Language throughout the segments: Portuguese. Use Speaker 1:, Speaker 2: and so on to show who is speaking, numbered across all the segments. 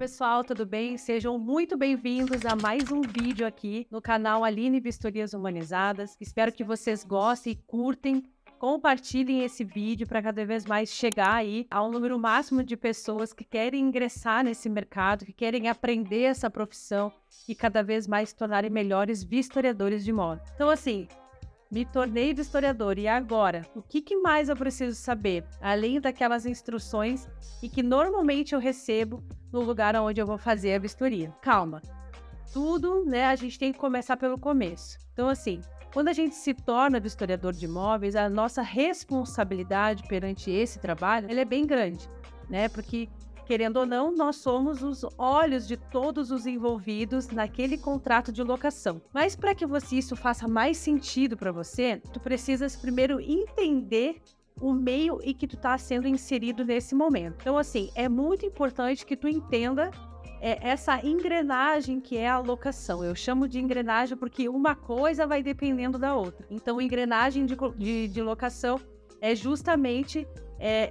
Speaker 1: pessoal, tudo bem? Sejam muito bem-vindos a mais um vídeo aqui no canal Aline Vistorias Humanizadas. Espero que vocês gostem e curtem. Compartilhem esse vídeo para cada vez mais chegar aí a um número máximo de pessoas que querem ingressar nesse mercado, que querem aprender essa profissão e cada vez mais se tornarem melhores vistoriadores de imóveis. Então, assim, me tornei vistoriador e agora, o que mais eu preciso saber, além daquelas instruções e que normalmente eu recebo no lugar onde eu vou fazer a vistoria? Calma, tudo, né, a gente tem que começar pelo começo. Então, assim, quando a gente se torna vistoriador de imóveis, a nossa responsabilidade perante esse trabalho, ela é bem grande, né, porque querendo ou não, nós somos os olhos de todos os envolvidos naquele contrato de locação. Mas para que isso faça mais sentido para você, tu precisas primeiro entender o meio em que tu está sendo inserido nesse momento. Então, assim, é muito importante que tu entenda essa engrenagem que é a locação. Eu chamo de engrenagem porque uma coisa vai dependendo da outra. Então, engrenagem de locação é justamente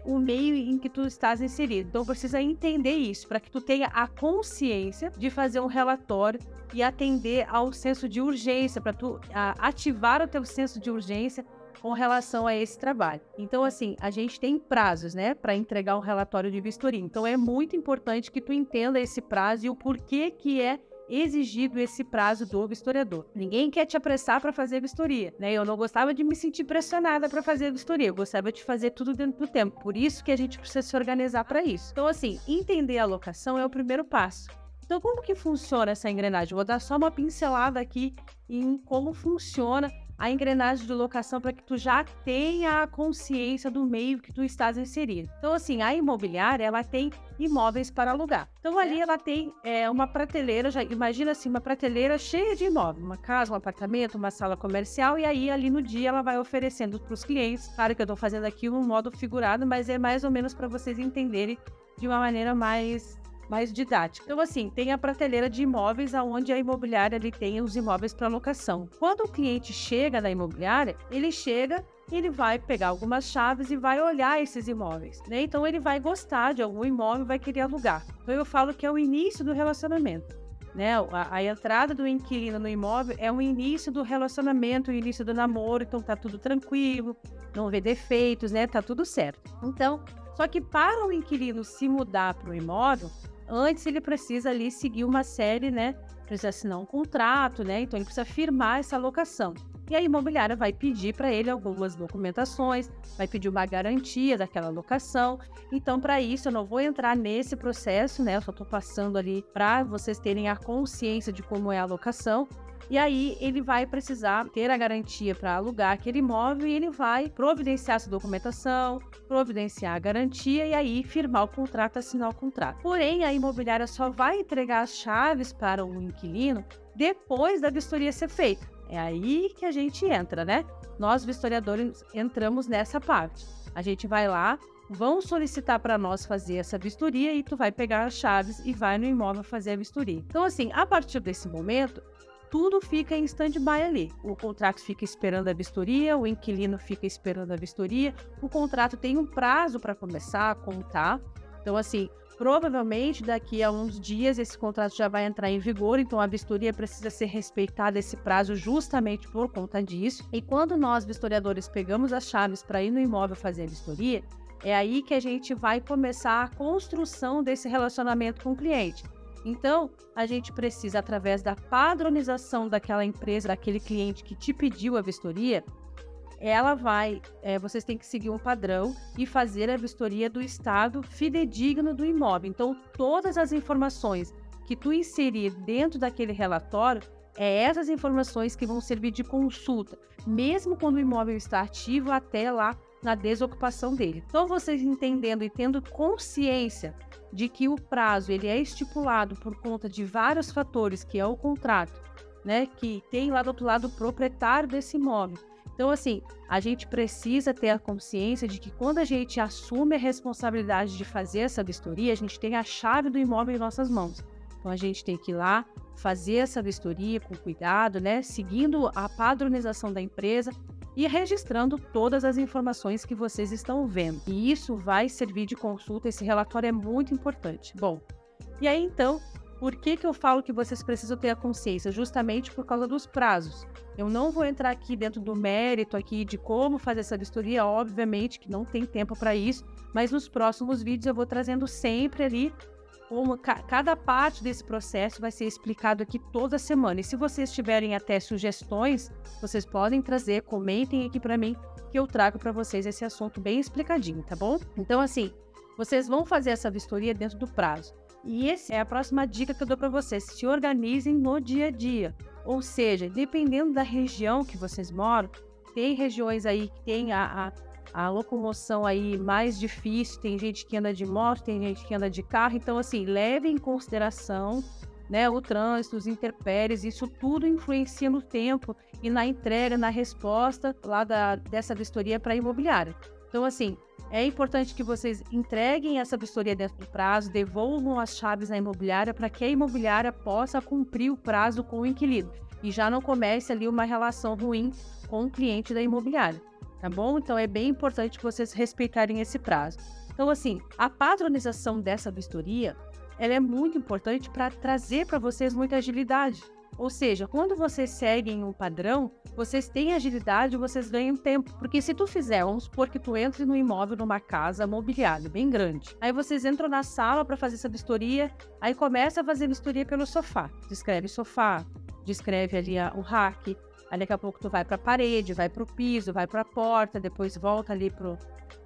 Speaker 1: o meio em que tu estás inserido. Então, precisa entender isso, para que tu tenha a consciência de fazer um relatório e atender ao senso de urgência, para tu ativar o teu senso de urgência com relação a esse trabalho. Então, assim, a gente tem prazos, né, para entregar um relatório de vistoria. Então, é muito importante que tu entenda esse prazo e o porquê que é exigido esse prazo do vistoriador. Ninguém quer te apressar para fazer vistoria, né? Eu não gostava de me sentir pressionada para fazer vistoria, eu gostava de fazer tudo dentro do tempo. Por isso que a gente precisa se organizar para isso. Então, assim, entender a locação é o primeiro passo. Então, como que funciona essa engrenagem? Vou dar só uma pincelada aqui em como funciona a engrenagem de locação para que tu já tenha a consciência do meio que tu estás inserido. Então, assim, a imobiliária, ela tem imóveis para alugar. Então, ali ela tem uma prateleira, já imagina assim, uma prateleira cheia de imóveis, uma casa, um apartamento, uma sala comercial, e aí ali no dia ela vai oferecendo para os clientes. Claro que eu estou fazendo aqui um modo figurado, mas é mais ou menos para vocês entenderem de uma maneira mais didática. Então, assim, tem a prateleira de imóveis onde a imobiliária ali tem os imóveis para locação. Quando o cliente chega na imobiliária, ele vai pegar algumas chaves e vai olhar esses imóveis, né? Então, ele vai gostar de algum imóvel e vai querer alugar. Então, eu falo que é o início do relacionamento, né? A entrada do inquilino no imóvel é o início do relacionamento, o início do namoro, então tá tudo tranquilo, não vê defeitos, né? Tá tudo certo. Então, só que para o inquilino se mudar para o imóvel, antes ele precisa ali seguir uma série, né? Precisa assinar um contrato, né? Então ele precisa firmar essa locação. E a imobiliária vai pedir para ele algumas documentações, vai pedir uma garantia daquela locação. Então, para isso, eu não vou entrar nesse processo, né? Eu só estou passando ali para vocês terem a consciência de como é a locação. E aí ele vai precisar ter a garantia para alugar aquele imóvel e ele vai providenciar essa documentação, providenciar a garantia e aí firmar o contrato, assinar o contrato. Porém, a imobiliária só vai entregar as chaves para o inquilino depois da vistoria ser feita. É aí que a gente entra, né? Nós, vistoriadores, entramos nessa parte. A gente vai lá, vão solicitar para nós fazer essa vistoria e tu vai pegar as chaves e vai no imóvel fazer a vistoria. Então, assim, a partir desse momento, tudo fica em stand-by ali. O contrato fica esperando a vistoria, o inquilino fica esperando a vistoria, o contrato tem um prazo para começar a contar. Então, assim, provavelmente daqui a uns dias esse contrato já vai entrar em vigor, então a vistoria precisa ser respeitada esse prazo justamente por conta disso. E quando nós, vistoriadores, pegamos as chaves para ir no imóvel fazer a vistoria, é aí que a gente vai começar a construção desse relacionamento com o cliente. Então, a gente precisa, através da padronização daquela empresa, daquele cliente que te pediu a vistoria, vocês têm que seguir um padrão e fazer a vistoria do estado fidedigno do imóvel. Então, todas as informações que tu inserir dentro daquele relatório, essas informações que vão servir de consulta, mesmo quando o imóvel está ativo até lá na desocupação dele. Então, vocês entendendo e tendo consciência de que o prazo ele é estipulado por conta de vários fatores, que é o contrato, né, que tem lá do outro lado o proprietário desse imóvel. Então, assim, a gente precisa ter a consciência de que quando a gente assume a responsabilidade de fazer essa vistoria, a gente tem a chave do imóvel em nossas mãos. Então, a gente tem que ir lá, fazer essa vistoria com cuidado, né, seguindo a padronização da empresa e registrando todas as informações que vocês estão vendo. E isso vai servir de consulta, esse relatório é muito importante. Bom, E aí, então, por que eu falo que vocês precisam ter a consciência? Justamente por causa dos prazos. Eu não vou entrar aqui dentro do mérito aqui de como fazer essa vistoria, obviamente que não tem tempo para isso, mas nos próximos vídeos eu vou trazendo sempre ali cada parte desse processo vai ser explicado aqui toda semana. E se vocês tiverem até sugestões, vocês podem trazer, comentem aqui para mim, que eu trago para vocês esse assunto bem explicadinho, tá bom? Então, assim, vocês vão fazer essa vistoria dentro do prazo. E essa é a próxima dica que eu dou para vocês. Se organizem no dia a dia. Ou seja, dependendo da região que vocês moram, tem regiões aí que tem a locomoção aí mais difícil, tem gente que anda de moto, tem gente que anda de carro, então assim, leve em consideração, né, o trânsito, os intempéries, isso tudo influencia no tempo e na entrega, na resposta lá dessa vistoria para a imobiliária. Então assim, é importante que vocês entreguem essa vistoria dentro do prazo, devolvam as chaves à imobiliária para que a imobiliária possa cumprir o prazo com o inquilino e já não comece ali uma relação ruim com o cliente da imobiliária. Tá bom? Então, é bem importante que vocês respeitarem esse prazo. Então, assim, a padronização dessa vistoria, ela é muito importante para trazer para vocês muita agilidade. Ou seja, quando vocês seguem um padrão, vocês têm agilidade, vocês ganham tempo. Porque se tu fizer, vamos supor que tu entre no imóvel, numa casa mobiliária bem grande. Aí vocês entram na sala para fazer essa vistoria, aí começa a fazer vistoria pelo sofá. Descreve sofá, descreve ali o rack. Aí daqui a pouco tu vai para a parede, vai para o piso, vai para a porta, depois volta ali para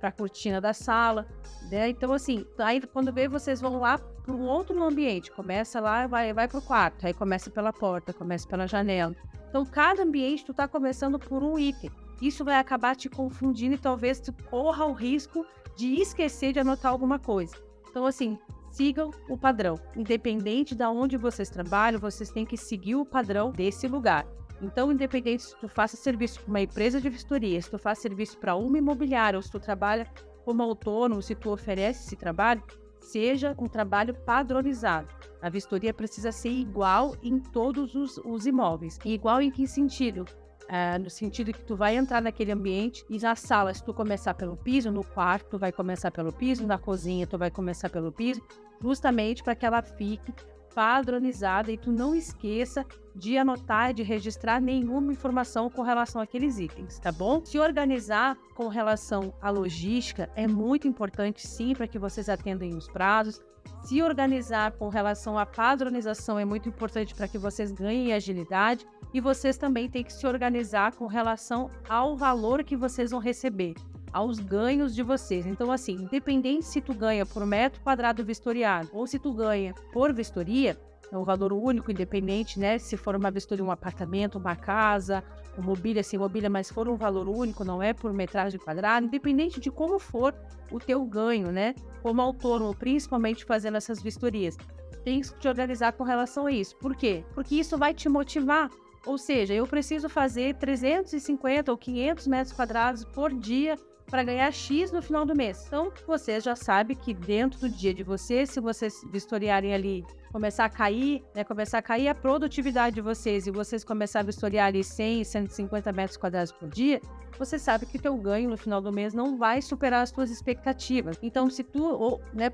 Speaker 1: a cortina da sala, né? Então assim, aí quando vê vocês vão lá para um outro ambiente, começa lá, vai para o quarto, aí começa pela porta, começa pela janela. Então cada ambiente tu tá começando por um item. Isso vai acabar te confundindo e talvez tu corra o risco de esquecer de anotar alguma coisa. Então assim, sigam o padrão. Independente de onde vocês trabalham, vocês têm que seguir o padrão desse lugar. Então, independente se tu faça serviço para uma empresa de vistoria, se tu faz serviço para uma imobiliária ou se tu trabalha como autônomo, se tu oferece esse trabalho, seja um trabalho padronizado. A vistoria precisa ser igual em todos os imóveis. E igual em que sentido? No sentido que tu vai entrar naquele ambiente e na sala, se tu começar pelo piso, no quarto tu vai começar pelo piso, na cozinha tu vai começar pelo piso, justamente para que ela fique padronizada e tu não esqueça de anotar, de registrar nenhuma informação com relação àqueles itens, tá bom? Se organizar com relação à logística é muito importante, sim, para que vocês atendam os prazos. Se organizar com relação à padronização é muito importante para que vocês ganhem agilidade e vocês também têm que se organizar com relação ao valor que vocês vão receber, aos ganhos de vocês. Então, assim, independente se tu ganha por metro quadrado vistoriado ou se tu ganha por vistoria, é um valor único, independente, né? Se for uma vistoria, um apartamento, uma casa, uma mobília, sem mobília, mas for um valor único, não é por metragem quadrada, independente de como for o teu ganho, né? Como autônomo, principalmente fazendo essas vistorias, tem que te organizar com relação a isso. Por quê? Porque isso vai te motivar. Ou seja, eu preciso fazer 350 ou 500 metros quadrados por dia para ganhar X no final do mês. Então, vocês já sabem que dentro do dia de vocês, se vocês vistoriarem ali, começar a cair a produtividade de vocês e vocês começarem a vistoriar ali 100, 150 metros quadrados por dia, você sabe que o teu ganho no final do mês não vai superar as tuas expectativas. Então,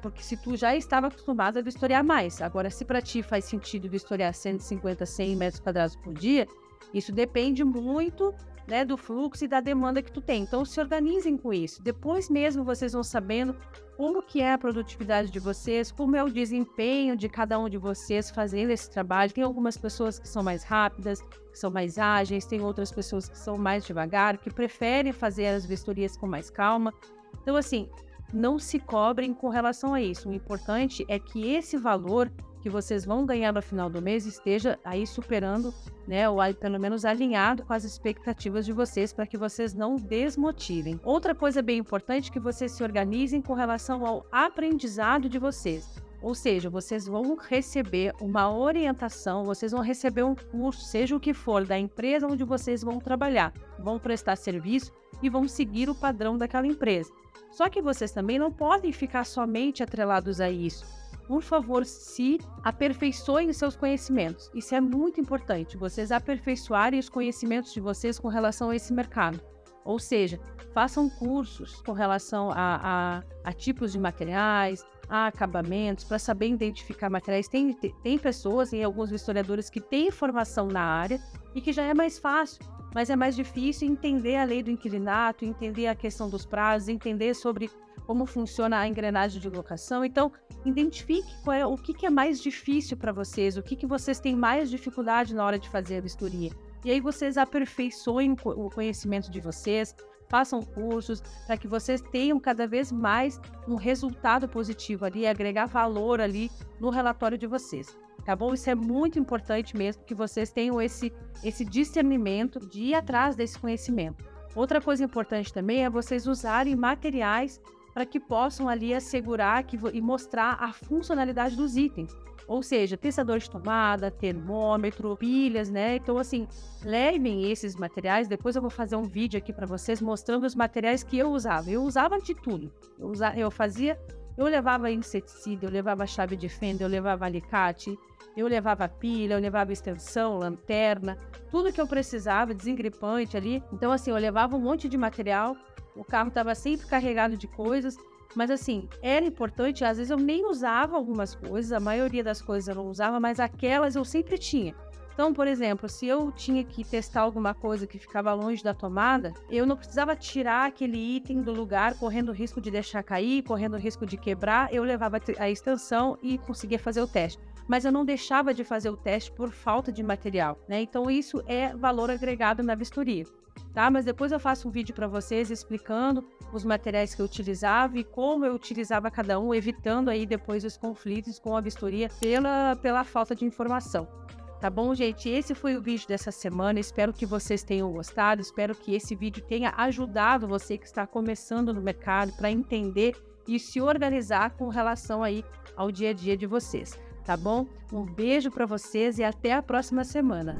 Speaker 1: porque se tu já estava acostumado a vistoriar mais, agora se para ti faz sentido vistoriar 150, 100 metros quadrados por dia, isso depende muito, né, do fluxo e da demanda que tu tem. Então, se organizem com isso. Depois mesmo vocês vão sabendo como que é a produtividade de vocês, como é o desempenho de cada um de vocês fazendo esse trabalho. Tem algumas pessoas que são mais rápidas, que são mais ágeis, tem outras pessoas que são mais devagar, que preferem fazer as vistorias com mais calma. Então, assim, não se cobrem com relação a isso. O importante é que esse valor que vocês vão ganhar no final do mês esteja aí superando, né, ou aí pelo menos alinhado com as expectativas de vocês, para que vocês não desmotivem. Outra coisa bem importante é que vocês se organizem com relação ao aprendizado de vocês. Ou seja, vocês vão receber uma orientação, vocês vão receber um curso, seja o que for, da empresa onde vocês vão trabalhar, vão prestar serviço e vão seguir o padrão daquela empresa. Só que vocês também não podem ficar somente atrelados a isso. Por favor, se aperfeiçoem os seus conhecimentos. Isso é muito importante, vocês aperfeiçoarem os conhecimentos de vocês com relação a esse mercado. Ou seja, façam cursos com relação a tipos de materiais, acabamentos, para saber identificar materiais. Tem pessoas e alguns historiadores que têm formação na área e que já é mais fácil, mas é mais difícil entender a lei do inquilinato, entender a questão dos prazos, entender sobre como funciona a engrenagem de locação. Então, identifique o que é mais difícil para vocês, o que vocês têm mais dificuldade na hora de fazer a vistoria. E aí vocês aperfeiçoem o conhecimento de vocês, façam cursos para que vocês tenham cada vez mais um resultado positivo ali, agregar valor ali no relatório de vocês. Tá bom? Isso é muito importante mesmo, que vocês tenham esse discernimento de ir atrás desse conhecimento. Outra coisa importante também é vocês usarem materiais para que possam ali assegurar e mostrar a funcionalidade dos itens. Ou seja, testador de tomada, termômetro, pilhas, né? Então, assim, levem esses materiais. Depois eu vou fazer um vídeo aqui para vocês mostrando os materiais que eu usava. Eu usava de tudo. Eu levava inseticida, eu levava chave de fenda, eu levava alicate, eu levava pilha, eu levava extensão, lanterna, tudo que eu precisava, desengripante ali. Então, assim, eu levava um monte de material, o carro estava sempre carregado de coisas, mas, assim, era importante. Às vezes eu nem usava algumas coisas, a maioria das coisas eu não usava, mas aquelas eu sempre tinha. Então, por exemplo, se eu tinha que testar alguma coisa que ficava longe da tomada, eu não precisava tirar aquele item do lugar, correndo risco de deixar cair, correndo risco de quebrar. Eu levava a extensão e conseguia fazer o teste. Mas eu não deixava de fazer o teste por falta de material, né? Então, isso é valor agregado na vistoria, tá? Mas depois eu faço um vídeo para vocês explicando os materiais que eu utilizava e como eu utilizava cada um, evitando aí depois os conflitos com a vistoria pela falta de informação. Tá bom, gente? Esse foi o vídeo dessa semana. Espero que vocês tenham gostado. Espero que esse vídeo tenha ajudado você que está começando no mercado para entender e se organizar com relação aí ao dia a dia de vocês. Tá bom? Um beijo para vocês e até a próxima semana.